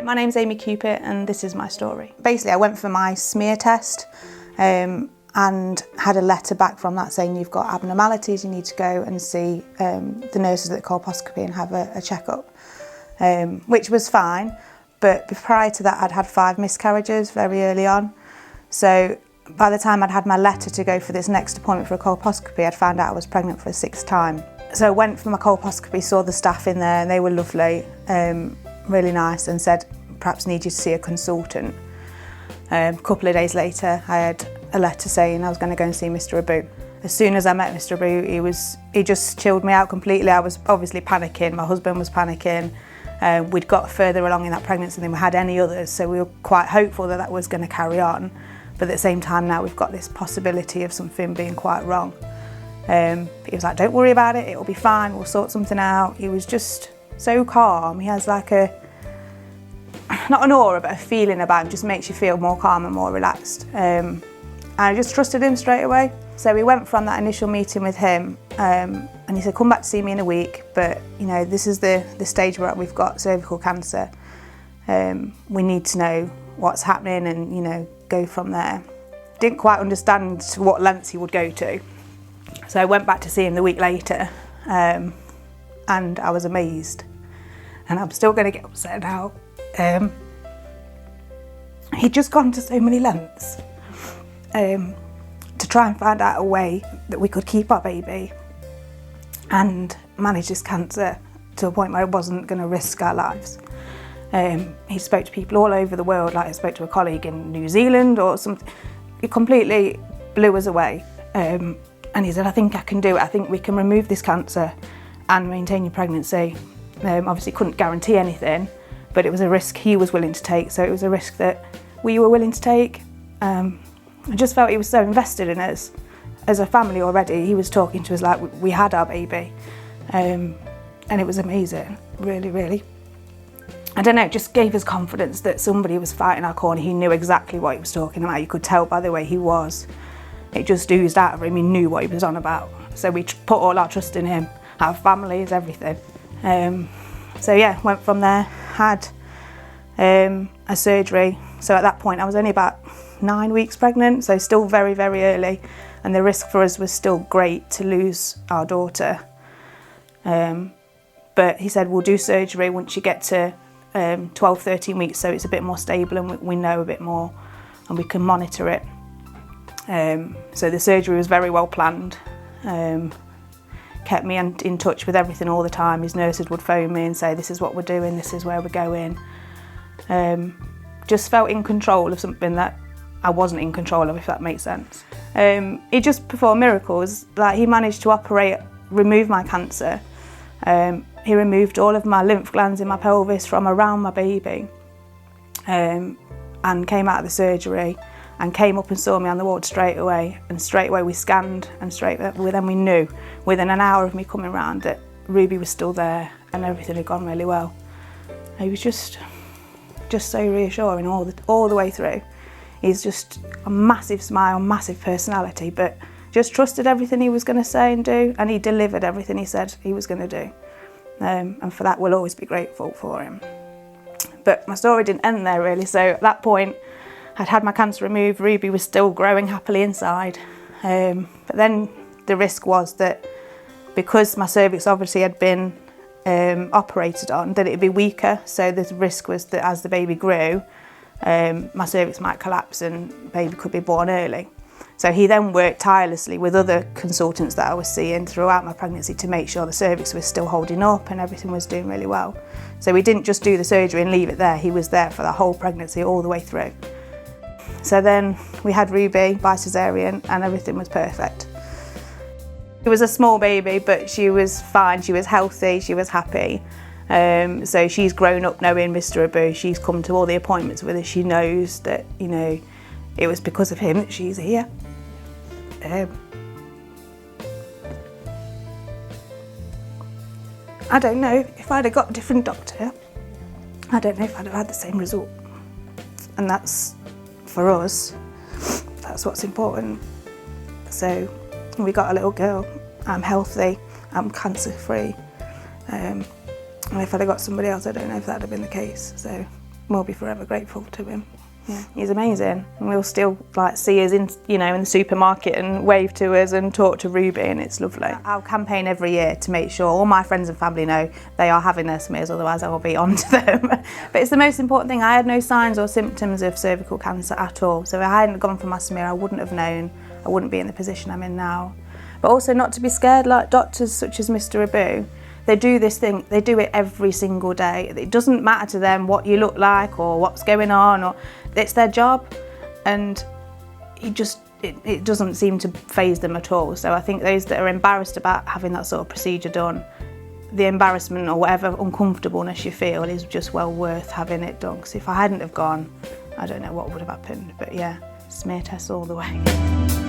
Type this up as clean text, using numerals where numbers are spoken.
my name's Amy Cupit and this is my story. Basically, I went for my smear test and had a letter back from that saying you've got abnormalities, you need to go and see the nurses at the colposcopy and have a checkup, which was fine. But prior to that, I'd had 5 miscarriages very early on. So by the time I'd had my letter to go for this next appointment for a colposcopy, I'd found out I was pregnant for a 6th time. So I went for my colposcopy, saw the staff in there, and they were lovely, really nice, and said, perhaps need you to see a consultant. A couple of days later, I had a letter saying I was going to go and see Mr Abu. As soon as I met Mr Abu, he just chilled me out completely. I was obviously panicking, my husband was panicking. We'd got further along in that pregnancy than we had any others, so we were quite hopeful that that was going to carry on. But at the same time now we've got this possibility of something being quite wrong. He was like, don't worry about it, it'll be fine, we'll sort something out. He was just so calm. He has like not an aura, but a feeling about him, just makes you feel more calm and more relaxed. And I just trusted him straight away. So we went from that initial meeting with him and he said, come back to see me in a week, but you know, this is the stage where we've got cervical cancer. We need to know what's happening and, you know, go from there. Didn't quite understand to what lengths he would go to. So I went back to see him the week later and I was amazed. And I'm still going to get upset now. He'd just gone to so many lengths to try and find out a way that we could keep our baby and manage this cancer to a point where it wasn't going to risk our lives. He spoke to people all over the world, like I spoke to a colleague in New Zealand or something. It completely blew us away. And he said, I think I can do it. I think we can remove this cancer and maintain your pregnancy. Obviously couldn't guarantee anything, but it was a risk he was willing to take. So it was a risk that we were willing to take. I just felt he was so invested in us as a family already. He was talking to us like we had our baby. And it was amazing, really, really. I don't know, it just gave us confidence that somebody was fighting our corner. He knew exactly what he was talking about. You could tell by the way he was. It just oozed out of him. He knew what he was on about. So we put all our trust in him, our families, everything. So yeah, went from there, had a surgery. So at that point I was only about 9 weeks pregnant, so still very, very early. And the risk for us was still great to lose our daughter. But he said, we'll do surgery once you get to 12, 13 weeks, so it's a bit more stable and we know a bit more and we can monitor it. So the surgery was very well planned. Kept me in touch with everything all the time. His nurses would phone me and say, this is what we're doing, this is where we're going. Just felt in control of something that I wasn't in control of, if that makes sense. He just performed miracles. Like, he managed to remove my cancer. He removed all of my lymph glands in my pelvis from around my baby, and came out of the surgery and came up and saw me on the ward straight away. And straight away we scanned, and then we knew within an hour of me coming round that Ruby was still there and everything had gone really well. He was just so reassuring all the way through. He's just a massive smile, massive personality, but just trusted everything he was going to say and do, and he delivered everything he said he was going to do. And for that we'll always be grateful for him. But my story didn't end there really. So at that point I'd had my cancer removed, Ruby was still growing happily inside. But then the risk was that because my cervix obviously had been operated on, that it'd be weaker. So the risk was that as the baby grew, my cervix might collapse and baby could be born early. So he then worked tirelessly with other consultants that I was seeing throughout my pregnancy to make sure the cervix was still holding up and everything was doing really well. So we didn't just do the surgery and leave it there, he was there for the whole pregnancy all the way through. So then we had Ruby by cesarean and everything was perfect. It was a small baby, but she was fine, she was healthy, she was happy. So she's grown up knowing Mr Abu, she's come to all the appointments with us, she knows that, you know, it was because of him that she's here. I don't know, if I'd have got a different doctor, I don't know if I'd have had the same result. And that's, for us, that's what's important. So we got a little girl, I'm healthy, I'm cancer free. And if I'd have got somebody else, I don't know if that'd have been the case. So we'll be forever grateful to him. Yeah, he's amazing, and we'll still like see us in, you know, in the supermarket and wave to us and talk to Ruby, and it's lovely. I'll campaign every year to make sure all my friends and family know they are having their smears, otherwise I will be on to them. But it's the most important thing. I had no signs or symptoms of cervical cancer at all, so if I hadn't gone for my smear, I wouldn't have known. I wouldn't be in the position I'm in now. But also not to be scared, like doctors such as Mr Abu. They do this thing, they do it every single day. It doesn't matter to them what you look like or what's going on, or it's their job, and it doesn't seem to faze them at all. So I think those that are embarrassed about having that sort of procedure done, the embarrassment or whatever uncomfortableness you feel is just well worth having it done. Because if I hadn't have gone, I don't know what would have happened. But yeah, smear tests all the way.